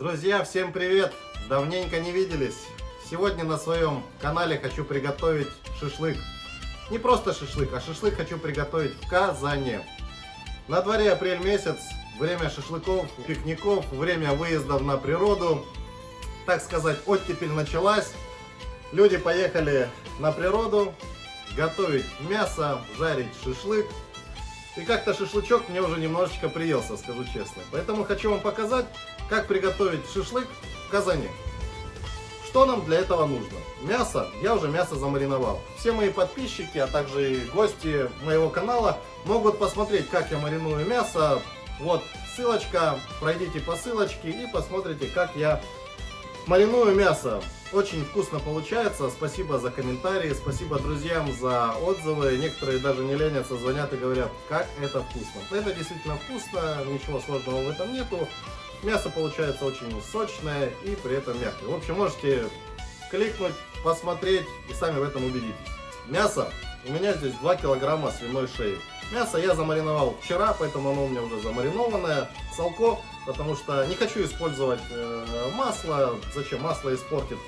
Друзья, всем привет! Давненько не виделись. Сегодня на своем канале хочу приготовить шашлык. Не просто шашлык, а шашлык хочу приготовить в Казани. На дворе апрель месяц, время шашлыков, пикников, время выездов на природу. Так сказать, оттепель началась. Люди поехали на природу готовить мясо, жарить шашлык. И как-то шашлычок мне уже немножечко приелся, скажу честно. Поэтому хочу вам показать, как приготовить шашлык в Казани. Что нам для этого нужно? Мясо. Я уже мясо замариновал. Все мои подписчики, а также и гости моего канала могут посмотреть, как я мариную мясо. Вот ссылочка. Пройдите по ссылочке и посмотрите, как я мариную мясо. Очень вкусно получается. Спасибо за комментарии, спасибо друзьям за отзывы. Некоторые даже не ленятся, звонят и говорят, как это вкусно. Это действительно вкусно, ничего сложного в этом нету. Мясо получается очень сочное и при этом мягкое. В общем, можете кликнуть, посмотреть и сами в этом убедитесь. Мясо. У меня здесь 2 килограмма свиной шеи. Мясо я замариновал вчера, поэтому оно у меня уже замаринованное. Салко, потому что не хочу использовать масло. Зачем? Масло испортит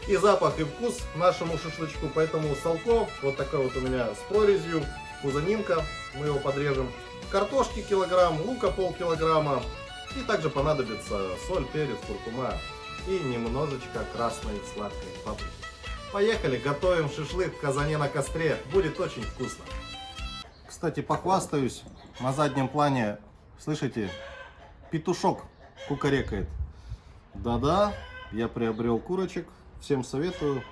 и запах, и вкус нашему шашлычку. Поэтому салко, вот такой вот у меня с прорезью, пузанинка, мы его подрежем. Картошки килограмм, лука полкилограмма. И также понадобится соль, перец, куркума и немножечко красной сладкой паприки. Поехали, готовим шашлык в казане на костре. Будет очень вкусно. Кстати, похвастаюсь, на заднем плане, слышите, петушок кукарекает. Да-да, я приобрел курочек. Всем советую.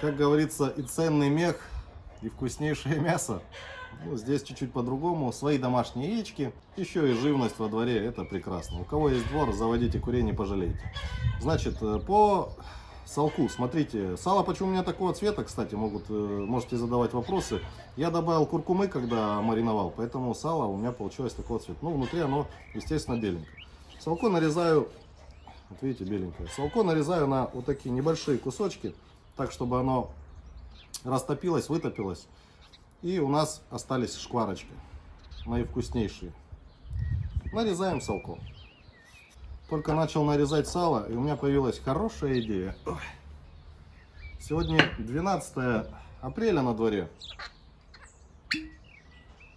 Как говорится, и ценный мех, и вкуснейшее мясо. Ну, здесь чуть-чуть по-другому. Свои домашние яички. Еще и живность во дворе. Это прекрасно. У кого есть двор, заводите курей, не пожалеете. Значит, по салку. Смотрите, сало почему у меня такого цвета, кстати, можете задавать вопросы. Я добавил куркумы, когда мариновал, поэтому сало у меня получилось такого цвета. Ну, внутри оно, естественно, беленькое. Салку нарезаю. Вот видите, беленькое. Салко нарезаю на вот такие небольшие кусочки, так, чтобы оно растопилось, вытопилось. И у нас остались шкварочки, наивкуснейшие. Нарезаем салко. Только начал нарезать сало, и у меня появилась хорошая идея. Сегодня 12 апреля на дворе.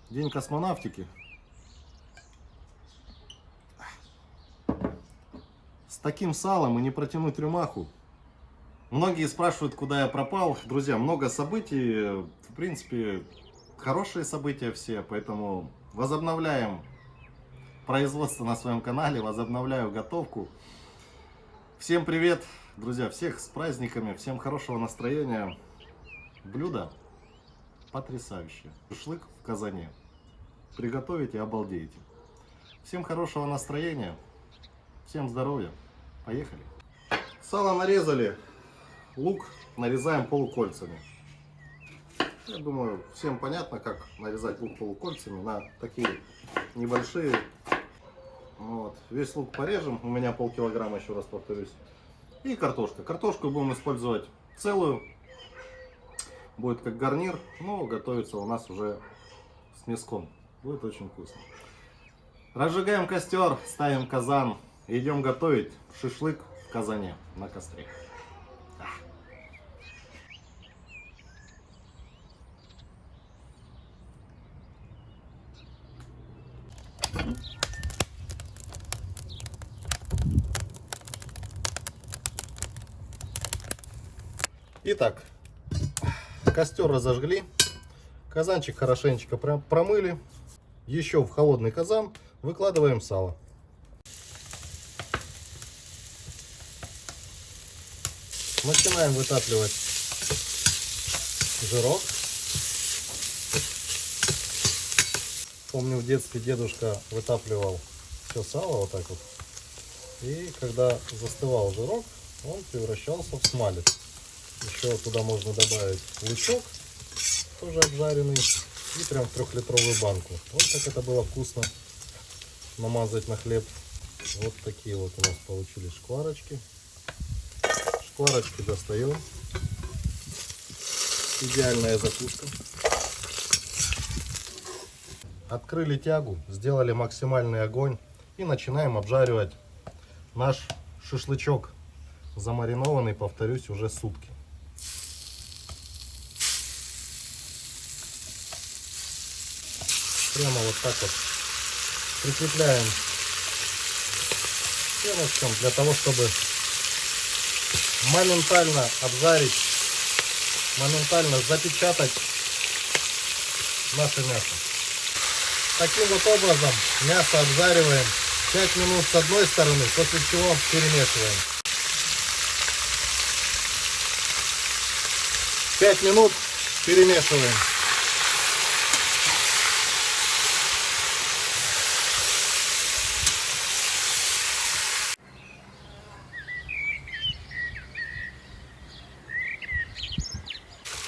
День космонавтики. С таким салом и не протянуть рюмаху. Многие спрашивают, куда я пропал. Друзья, много событий. В принципе, хорошие события все. Поэтому возобновляем производство на своем канале. Возобновляю готовку. Всем привет, друзья. Всех с праздниками. Всем хорошего настроения. Блюдо потрясающее. Шашлык в Казани. Приготовите, обалдеете. Всем хорошего настроения. Всем здоровья. Поехали. Сало нарезали. Лук нарезаем полукольцами. Я думаю, всем понятно, как нарезать лук полукольцами на такие небольшие. Вот. Весь лук порежем. У меня полкилограмма, еще раз повторюсь. И картошка. Картошку будем использовать целую. Будет как гарнир, но готовится у нас уже с мяском. Будет очень вкусно. Разжигаем костер, ставим казан. Идем готовить шашлык в казане на костре. Итак, костер разожгли, казанчик хорошенечко промыли. Еще в холодный казан выкладываем сало. Начинаем вытапливать жирок. Помню, в детстве дедушка вытапливал все сало вот так вот. И когда застывал жирок, он превращался в смалец. Еще туда можно добавить лучок, тоже обжаренный. И прям в 3-литровую банку. Вот как это было вкусно намазать на хлеб. Вот такие вот у нас получились шкварочки. Шкварочки достаем. Идеальная закуска. Открыли тягу, сделали максимальный огонь и начинаем обжаривать Наш шашлычок замаринованный, повторюсь, уже сутки. Прямо вот так вот прикрепляем стеночком для того, чтобы моментально обжарить, моментально запечатать наше мясо. Таким вот образом мясо обжариваем 5 минут с одной стороны, после чего перемешиваем. 5 минут перемешиваем.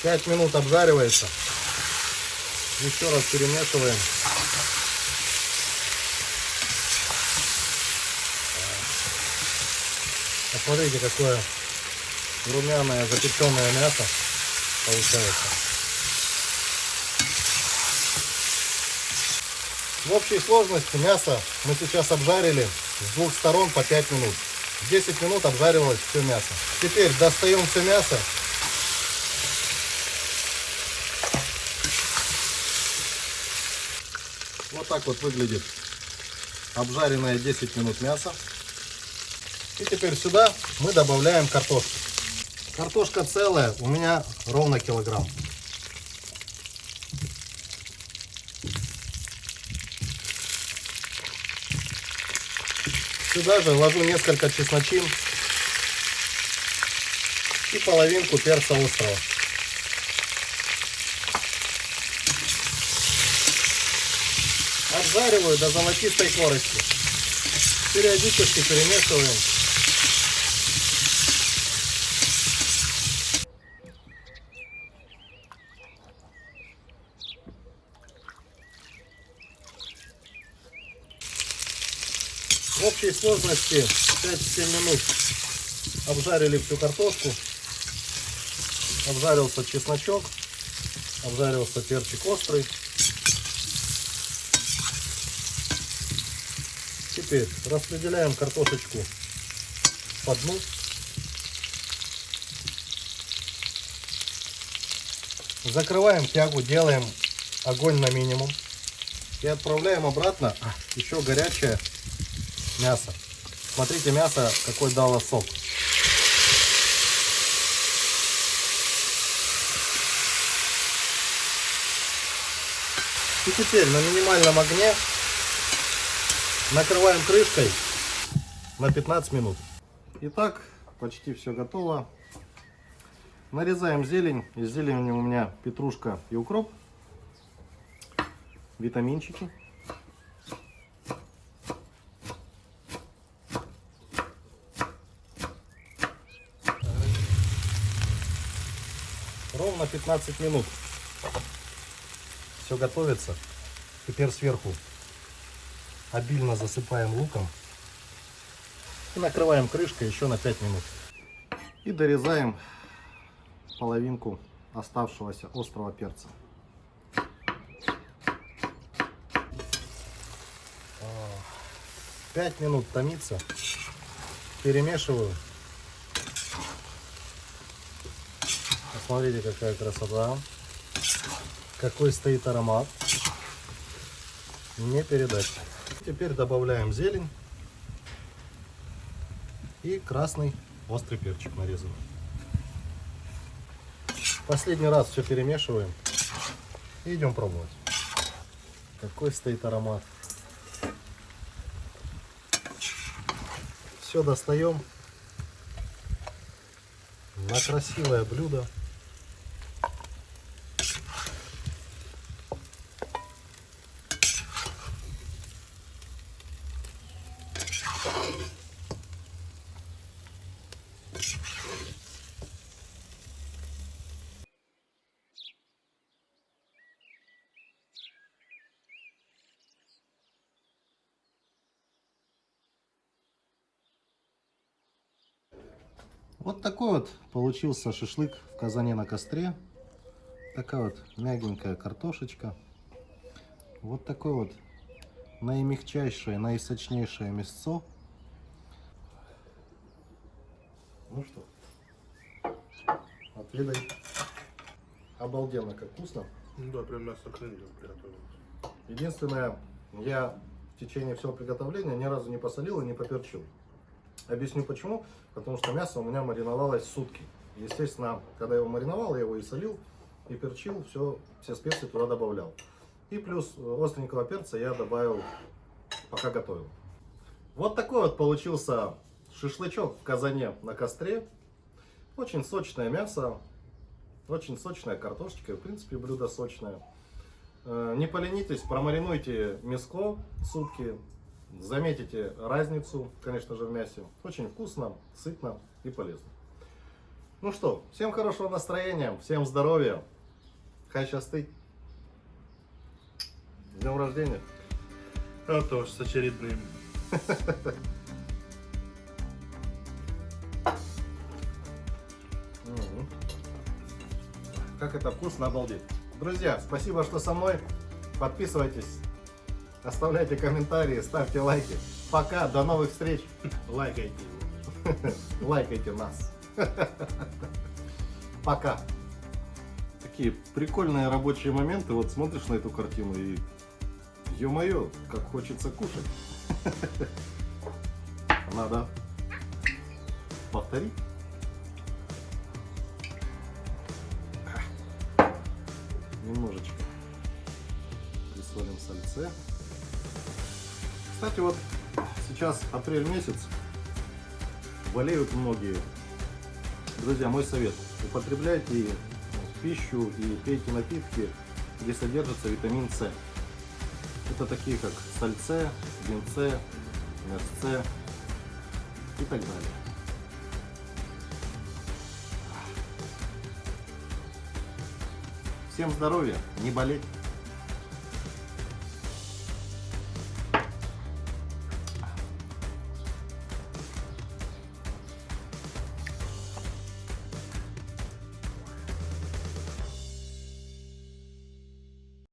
Пять минут обжаривается. Еще раз перемешиваем. Посмотрите, какое румяное запеченное мясо получается. В общей сложности мясо мы сейчас обжарили с двух сторон по 5 минут. 10 минут обжаривалось все мясо. Теперь достаем все мясо. Вот так вот выглядит обжаренное 10 минут мясо. И теперь сюда мы добавляем картошку. Картошка целая, у меня ровно килограмм. Сюда же ложу несколько чесночин и половинку перца острого. Обжариваю до золотистой корочки. Периодически перемешиваем. В общей сложности 5-7 минут обжарили всю картошку. Обжарился чесночок. Обжарился перчик острый. Теперь распределяем картошечку по дну. Закрываем тягу, делаем огонь на минимум. И отправляем обратно еще горячее мясо. Смотрите, мясо какой дало сок. И теперь на минимальном огне накрываем крышкой на 15 минут. Итак, почти все готово. Нарезаем зелень. Из зелени у меня петрушка и укроп. Витаминчики. Ровно 15 минут. Все готовится. Теперь сверху обильно засыпаем луком. И накрываем крышкой еще на 5 минут. И дорезаем половинку оставшегося острого перца. Пять минут томится. Перемешиваю. Посмотрите, какая красота. Какой стоит аромат. Не передать. Теперь добавляем зелень. И красный острый перчик нарезанный. Последний раз все перемешиваем. И идем пробовать. Какой стоит аромат. Все достаем на красивое блюдо. Вот такой вот получился шашлык в казане на костре. Такая вот мягенькая картошечка. Вот такое вот наимягчайшее, наисочнейшее мясцо. Ну что, отведай. Обалденно, как вкусно. Ну да, прям мясо крылья приготовилось. Единственное, я в течение всего приготовления ни разу не посолил и не поперчил. Объясню почему. Потому что мясо у меня мариновалось сутки. Естественно, когда я его мариновал, я его и солил, и перчил, все специи туда добавлял. И плюс остренького перца я добавил, пока готовил. Вот такой вот получился шашлычок в казане на костре. Очень сочное мясо, очень сочная картошечка, в принципе блюдо сочное. Не поленитесь, промаринуйте мяско сутки, заметите разницу, конечно же, в мясе. Очень вкусно, сытно и полезно. Ну что, всем хорошего настроения, всем здоровья, хай счастить. С днем рождения. А тоже с очередным. Как это вкусно, обалдеть. Друзья, спасибо, что со мной. Подписывайтесь, оставляйте комментарии, ставьте лайки. Пока, до новых встреч. Лайкайте его. Лайкайте нас. Пока. Такие прикольные рабочие моменты. Вот смотришь на эту картину и, ё-моё, как хочется кушать. Надо повторить. Немножечко присолим сальце. Кстати, вот сейчас апрель месяц, болеют многие. Друзья, мой совет: употребляйте пищу и пейте напитки, где содержится витамин С. Это такие как сальце, винце, мерце и так далее. Всем здоровья, не болеть.